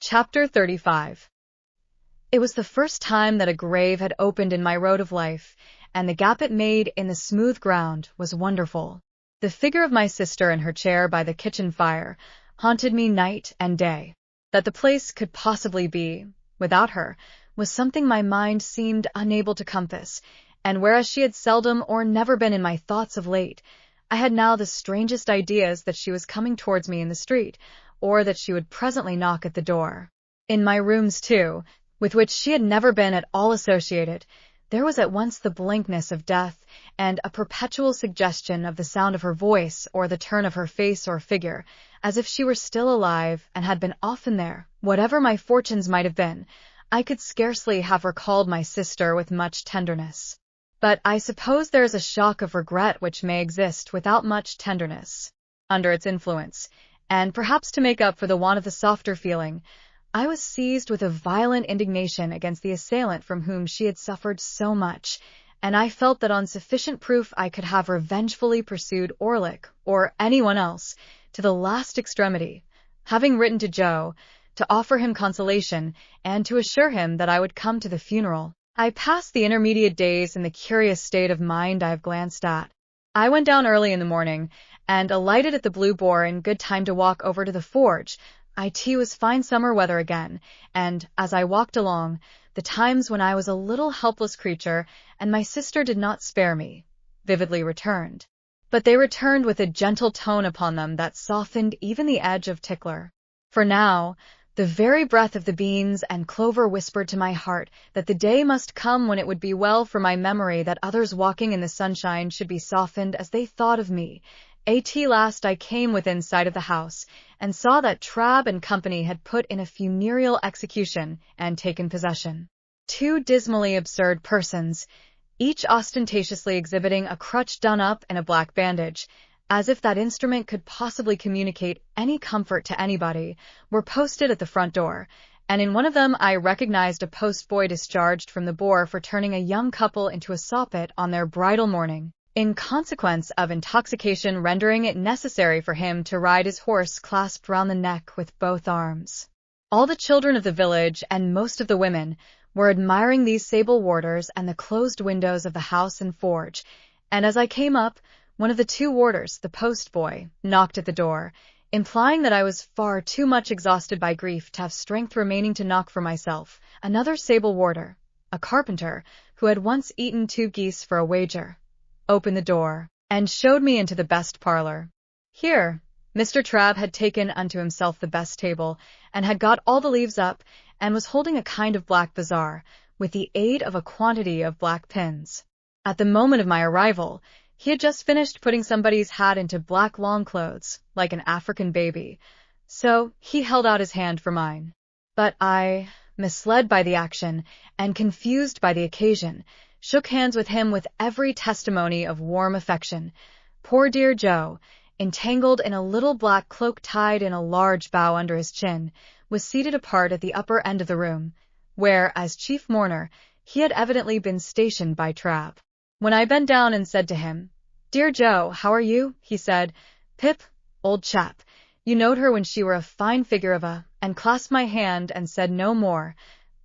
Chapter 35. It was the first time that a grave had opened in my road of life, and the gap it made in the smooth ground was wonderful. The figure of my sister in her chair by the kitchen fire haunted me night and day. That the place could possibly be, without her, was something my mind seemed unable to compass, and whereas she had seldom or never been in my thoughts of late, I had now the strangest ideas that she was coming towards me in the street, or that she would presently knock at the door. In my rooms, too, with which she had never been at all associated, there was at once the blankness of death and a perpetual suggestion of the sound of her voice or the turn of her face or figure, as if she were still alive and had been often there. Whatever my fortunes might have been, I could scarcely have recalled my sister with much tenderness. But I suppose there is a shock of regret which may exist without much tenderness under its influence, and perhaps to make up for the want of the softer feeling, I was seized with a violent indignation against the assailant from whom she had suffered so much, and I felt that on sufficient proof I could have revengefully pursued Orlick, or anyone else, to the last extremity, having written to Joe, to offer him consolation, and to assure him that I would come to the funeral. I passed the intermediate days in the curious state of mind I have glanced at. I went down early in the morning, and alighted at the Blue Boar in good time to walk over to the forge. It was fine summer weather again, and, as I walked along, the times when I was a little helpless creature, and my sister did not spare me, vividly returned. But they returned with a gentle tone upon them that softened even the edge of Tickler. For now, the very breath of the beans and clover whispered to my heart that the day must come when it would be well for my memory that others walking in the sunshine should be softened as they thought of me. At last I came within sight of the house, and saw that Trabb and company had put in a funereal execution and taken possession. Two dismally absurd persons, each ostentatiously exhibiting a crutch done up in a black bandage, as if that instrument could possibly communicate any comfort to anybody, were posted at the front door, and in one of them I recognized a post-boy discharged from the Boar for turning a young couple into a soppit on their bridal morning, in consequence of intoxication rendering it necessary for him to ride his horse clasped round the neck with both arms. All the children of the village, and most of the women, were admiring these sable warders and the closed windows of the house and forge, and as I came up, one of the two warders, the post-boy, knocked at the door, implying that I was far too much exhausted by grief to have strength remaining to knock for myself. Another sable warder, a carpenter, who had once eaten 2 geese for a wager, opened the door, and showed me into the best parlor. Here, Mr. Trabb had taken unto himself the best table, and had got all the leaves up, and was holding a kind of black bazaar, with the aid of a quantity of black pins. At the moment of my arrival, he had just finished putting somebody's hat into black long clothes, like an African baby, so he held out his hand for mine. But I, misled by the action, and confused by the occasion, shook hands with him with every testimony of warm affection. Poor dear Joe, entangled in a little black cloak tied in a large bow under his chin, was seated apart at the upper end of the room, where, as chief mourner, he had evidently been stationed by Trabb. When I bent down and said to him, "Dear Joe, how are you?" he said, "Pip, old chap, you knowed her when she were a fine figure of a," and clasped my hand and said no more.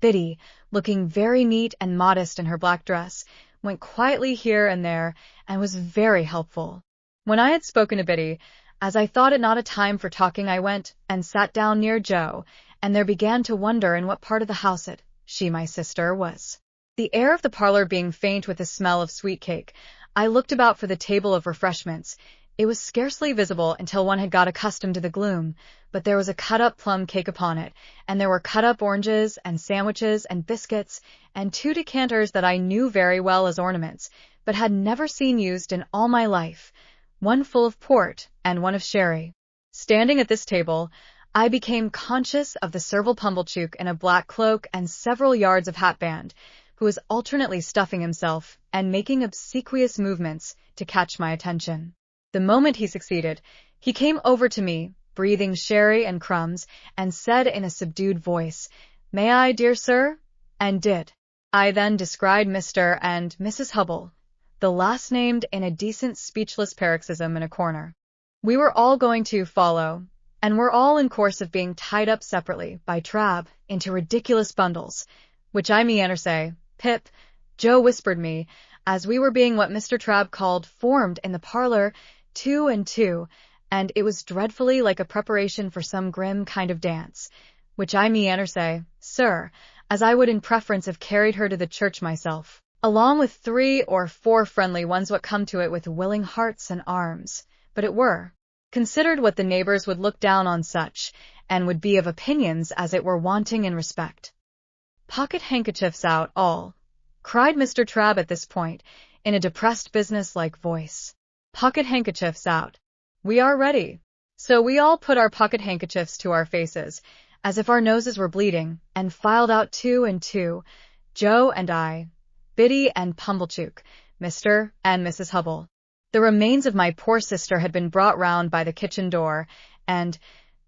Biddy, looking very neat and modest in her black dress, went quietly here and there, and was very helpful. When I had spoken to Biddy, as I thought it not a time for talking, I went and sat down near Joe, and there began to wonder in what part of the house she, my sister, was. The air of the parlor being faint with the smell of sweet cake, I looked about for the table of refreshments. It was scarcely visible until one had got accustomed to the gloom, but there was a cut-up plum cake upon it, and there were cut-up oranges and sandwiches and biscuits, and 2 decanters that I knew very well as ornaments, but had never seen used in all my life, one full of port and one of sherry. Standing at this table, I became conscious of the Serval Pumblechook in a black cloak and several yards of hatband, who was alternately stuffing himself and making obsequious movements to catch my attention. The moment he succeeded, he came over to me, breathing sherry and crumbs, and said in a subdued voice, "May I, dear sir?" and did. I then descried Mr. and Mrs. Hubble, the last named in a decent speechless paroxysm in a corner. We were all going to follow, and were all in course of being tied up separately by Trabb into ridiculous bundles, which I meaner say, Pip, Joe whispered me, as we were being what Mr. Trabb called formed in the parlor, 2 and 2, and it was dreadfully like a preparation for some grim kind of dance, which I meaner say, sir, as I would in preference have carried her to the church myself, along with 3 or 4 friendly ones what come to it with willing hearts and arms, but it were considered what the neighbors would look down on such, and would be of opinions as it were wanting in respect. Pocket handkerchiefs out, all, cried Mr. Trabb at this point, in a depressed business-like voice. Pocket handkerchiefs out. We are ready. So we all put our pocket handkerchiefs to our faces, as if our noses were bleeding, and filed out 2 and 2, Joe and I, Biddy and Pumblechook, Mr. and Mrs. Hubble. The remains of my poor sister had been brought round by the kitchen door, and,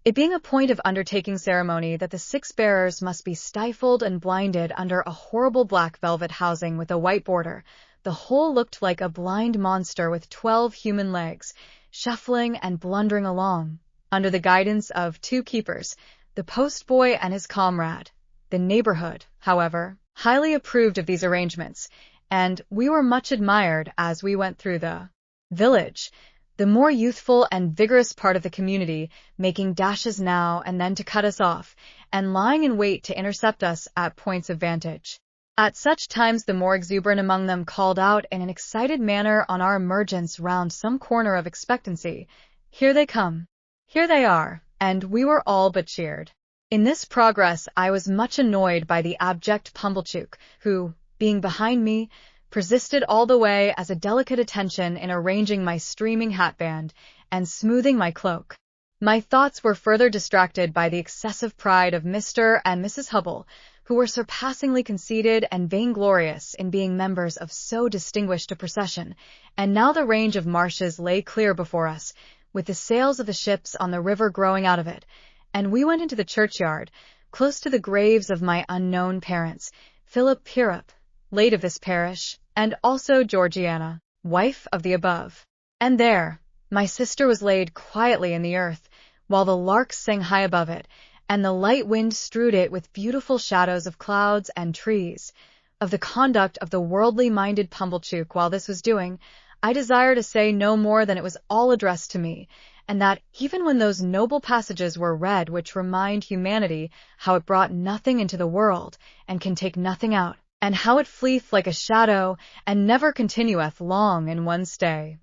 it being a point of undertaking ceremony that the 6 bearers must be stifled and blinded under a horrible black velvet housing with a white border, the whole looked like a blind monster with 12 human legs, shuffling and blundering along, under the guidance of 2 keepers, the post-boy and his comrade. The neighborhood, however, highly approved of these arrangements, and we were much admired as we went through the village, the more youthful and vigorous part of the community making dashes now and then to cut us off, and lying in wait to intercept us at points of vantage. At such times the more exuberant among them called out in an excited manner on our emergence round some corner of expectancy, "Here they come! Here they are!" and we were all but cheered. In this progress I was much annoyed by the abject Pumblechook, who, being behind me, persisted all the way as a delicate attention in arranging my streaming hatband and smoothing my cloak. My thoughts were further distracted by the excessive pride of Mr. and Mrs. Hubble, who were surpassingly conceited and vainglorious in being members of so distinguished a procession, and now the range of marshes lay clear before us, with the sails of the ships on the river growing out of it, and we went into the churchyard, close to the graves of my unknown parents, Philip Pierup, late of this parish, and also Georgiana, wife of the above. And there, my sister was laid quietly in the earth, while the larks sang high above it, and the light wind strewed it with beautiful shadows of clouds and trees. Of the conduct of the worldly-minded Pumblechook while this was doing, I desire to say no more than it was all addressed to me, and that even when those noble passages were read which remind humanity how it brought nothing into the world, and can take nothing out, and how it fleeth like a shadow, and never continueth long in one stay,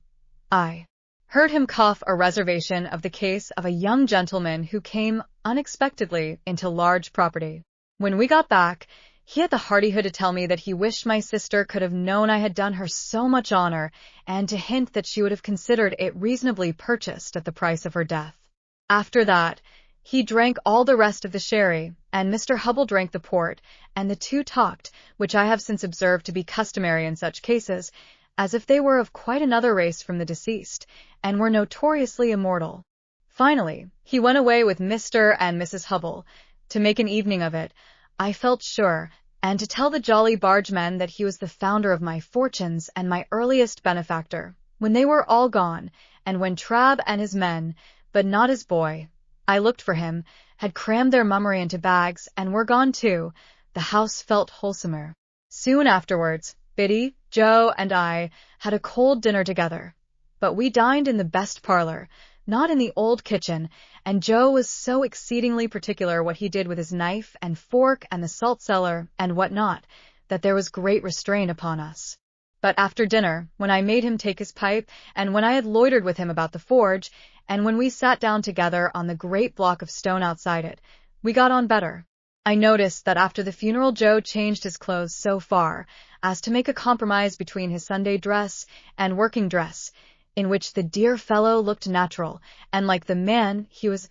I heard him cough a reservation of the case of a young gentleman who came unexpectedly into large property. When we got back, he had the hardihood to tell me that he wished my sister could have known I had done her so much honor, and to hint that she would have considered it reasonably purchased at the price of her death. After that, he drank all the rest of the sherry, and Mr. Hubble drank the port, and the 2 talked, which I have since observed to be customary in such cases, as if they were of quite another race from the deceased, and were notoriously immortal. Finally, he went away with Mr. and Mrs. Hubble, to make an evening of it, I felt sure, and to tell the jolly bargemen that he was the founder of my fortunes and my earliest benefactor. When they were all gone, and when Trabb and his men, but not his boy, I looked for him, had crammed their mummery into bags, and were gone too, the house felt wholesomer. Soon afterwards, Biddy, Joe, and I had a cold dinner together, but we dined in the best parlor, not in the old kitchen, and Joe was so exceedingly particular what he did with his knife and fork and the salt cellar and what not, that there was great restraint upon us. But after dinner, when I made him take his pipe, and when I had loitered with him about the forge, and when we sat down together on the great block of stone outside it, we got on better. I noticed that after the funeral Joe changed his clothes so far as to make a compromise between his Sunday dress and working dress, in which the dear fellow looked natural, and like the man he was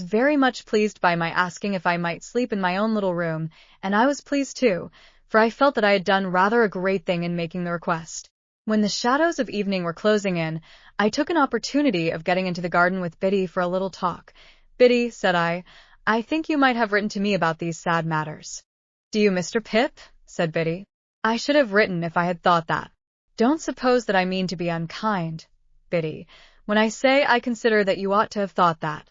very much pleased by my asking if I might sleep in my own little room, and I was pleased too, for I felt that I had done rather a great thing in making the request. When the shadows of evening were closing in, I took an opportunity of getting into the garden with Biddy for a little talk. "Biddy," said I think you might have written to me about these sad matters." "Do you, Mr. Pip?" said Biddy. "I should have written if I had thought that. Don't suppose that I mean to be unkind, Biddy, when I say I consider that you ought to have thought that.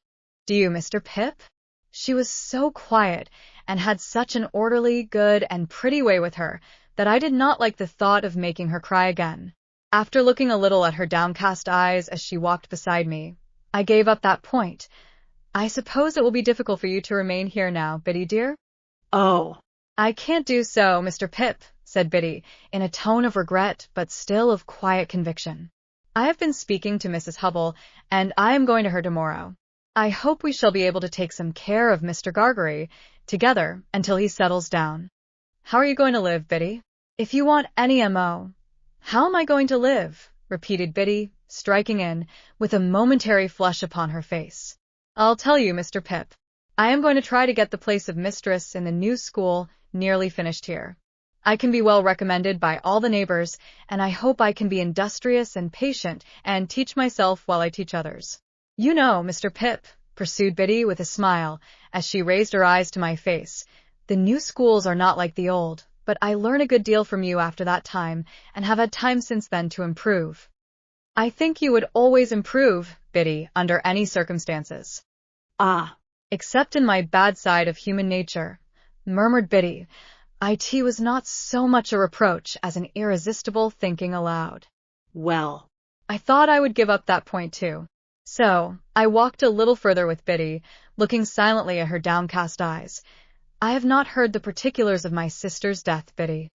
Do you, Mr. Pip? She was so quiet and had such an orderly, good, and pretty way with her that I did not like the thought of making her cry again. After looking a little at her downcast eyes as she walked beside me, I gave up that point. I suppose it will be difficult for you to remain here now, Biddy dear? Oh, I can't do so, Mr. Pip, said Biddy, in a tone of regret but still of quiet conviction. I have been speaking to Mrs. Hubble, and I am going to her tomorrow. I hope we shall be able to take some care of Mr. Gargery together until he settles down. How are you going to live, Biddy? If you want any M.O. How am I going to live? Repeated Biddy, striking in, with a momentary flush upon her face. I'll tell you, Mr. Pip. I am going to try to get the place of mistress in the new school nearly finished here. I can be well recommended by all the neighbors, and I hope I can be industrious and patient and teach myself while I teach others. You know, Mr. Pip, pursued Biddy with a smile, as she raised her eyes to my face, the new schools are not like the old, but I learn a good deal from you after that time, and have had time since then to improve. I think you would always improve, Biddy, under any circumstances. ah, Except in my bad side of human nature, murmured Biddy. It was not so much a reproach as an irresistible thinking aloud. well, I thought I would give up that point too. So, I walked a little further with Biddy, looking silently at her downcast eyes. I have not heard the particulars of my sister's death, Biddy.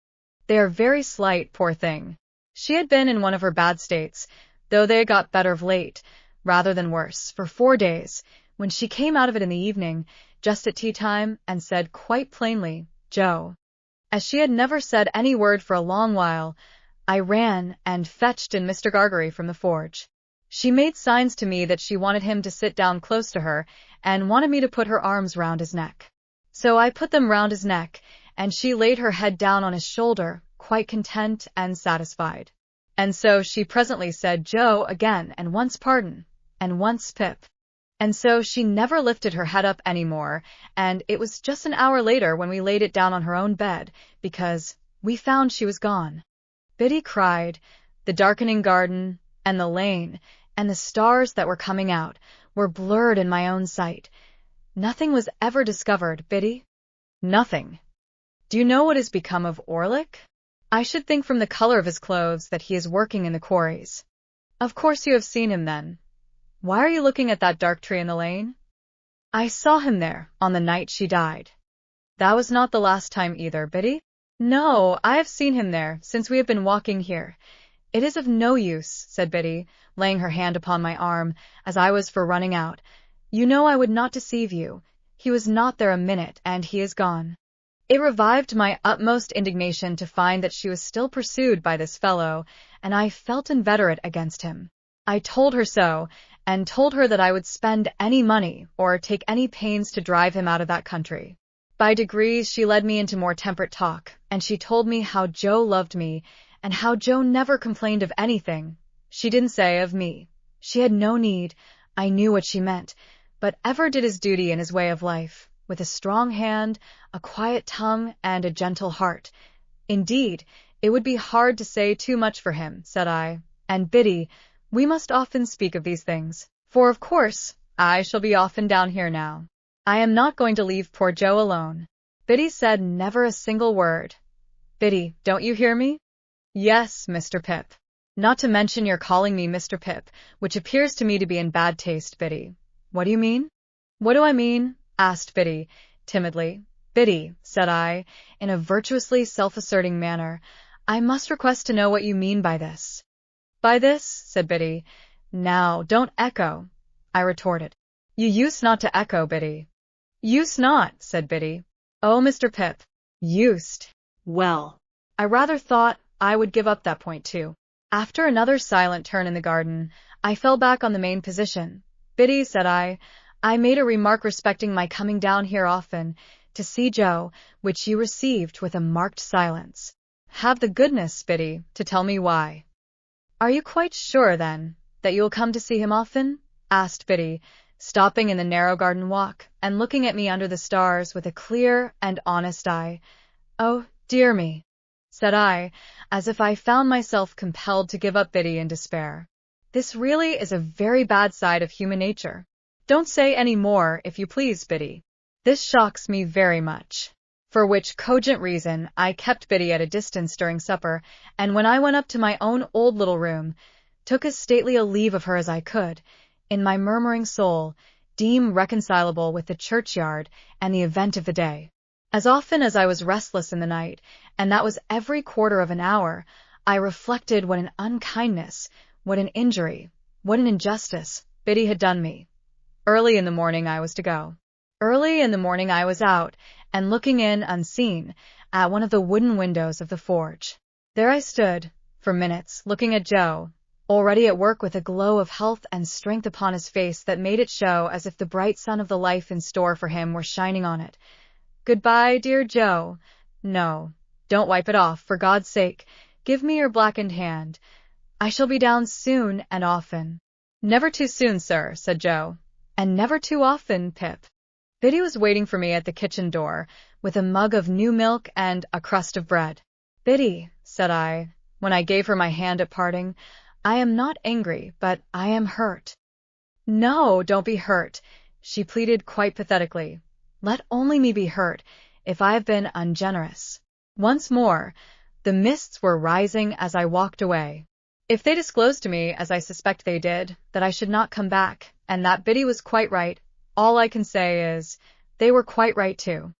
They are very slight, poor thing. She had been in one of her bad states, though they got better of late, rather than worse, for 4 days, when she came out of it in the evening, just at tea time, and said quite plainly, Joe. As she had never said any word for a long while, I ran and fetched in Mr. Gargery from the forge. She made signs to me that she wanted him to sit down close to her, and wanted me to put her arms round his neck. So I put them round his neck, and she laid her head down on his shoulder, quite content and satisfied. And so she presently said Joe again, and once pardon, and once Pip. And so she never lifted her head up any more, and it was just an hour later when we laid it down on her own bed, because we found she was gone. Biddy cried. The darkening garden, and the lane, and the stars that were coming out, were blurred in my own sight. Nothing was ever discovered, Biddy? Nothing. Do you know what has become of Orlick? I should think from the color of his clothes that he is working in the quarries. Of course you have seen him then. Why are you looking at that dark tree in the lane? I saw him there on the night she died. That was not the last time either, Biddy? No, I have seen him there since we have been walking here. It is of no use, said Biddy, laying her hand upon my arm, as I was for running out. You know I would not deceive you. He was not there a minute, and he is gone. It revived my utmost indignation to find that she was still pursued by this fellow, and I felt inveterate against him. I told her so, and told her that I would spend any money or take any pains to drive him out of that country. By degrees she led me into more temperate talk, and she told me how Joe loved me, and how Joe never complained of anything. She didn't say of me. She had no need. I knew what she meant, but ever did his duty in his way of life, with a strong hand, a quiet tongue, and a gentle heart. Indeed, it would be hard to say too much for him, said I. And Biddy, we must often speak of these things, for of course, I shall be often down here now. I am not going to leave poor Joe alone. Biddy said never a single word. Biddy, don't you hear me? Yes, Mr. Pip. Not to mention your calling me Mr. Pip, which appears to me to be in bad taste, Biddy. What do you mean? What do I mean? Asked Biddy, timidly. Biddy, said I, in a virtuously self-asserting manner, I must request to know what you mean by this. By this, said Biddy. Now, don't echo, I retorted. You used not to echo, Biddy. Used not, said Biddy. Oh, Mr. Pip. Used. well, I rather thought I would give up that point too. After another silent turn in the garden, I fell back on the main position. Biddy, said I made a remark respecting my coming down here often to see Joe, which you received with a marked silence. Have the goodness, Biddy, to tell me why. Are you quite sure, then, that you will come to see him often? Asked Biddy, stopping in the narrow garden walk and looking at me under the stars with a clear and honest eye. Oh, dear me, said I, as if I found myself compelled to give up Biddy in despair. This really is a very bad side of human nature. Don't say any more, if you please, Biddy. This shocks me very much. For which cogent reason, I kept Biddy at a distance during supper, and when I went up to my own old little room, took as stately a leave of her as I could, in my murmuring soul, deem reconcilable with the churchyard and the event of the day. As often as I was restless in the night, and that was every quarter of an hour, I reflected what an unkindness, what an injury, what an injustice Biddy had done me. Early in the morning I was to go. Early in the morning I was out, and looking in unseen, at one of the wooden windows of the forge. There I stood, for minutes, looking at Joe, already at work with a glow of health and strength upon his face that made it show as if the bright sun of the life in store for him were shining on it. Goodbye, dear Joe. No, don't wipe it off, for God's sake. Give me your blackened hand. I shall be down soon and often. Never too soon, sir, said Joe. And never too often, Pip. Biddy was waiting for me at the kitchen door, with a mug of new milk and a crust of bread. Biddy, said I, when I gave her my hand at parting, I am not angry, but I am hurt. No, don't be hurt, she pleaded quite pathetically. Let only me be hurt, if I have been ungenerous. Once more, the mists were rising as I walked away. If they disclosed to me, as I suspect they did, that I should not come back, and that Biddy was quite right, all I can say is, they were quite right too.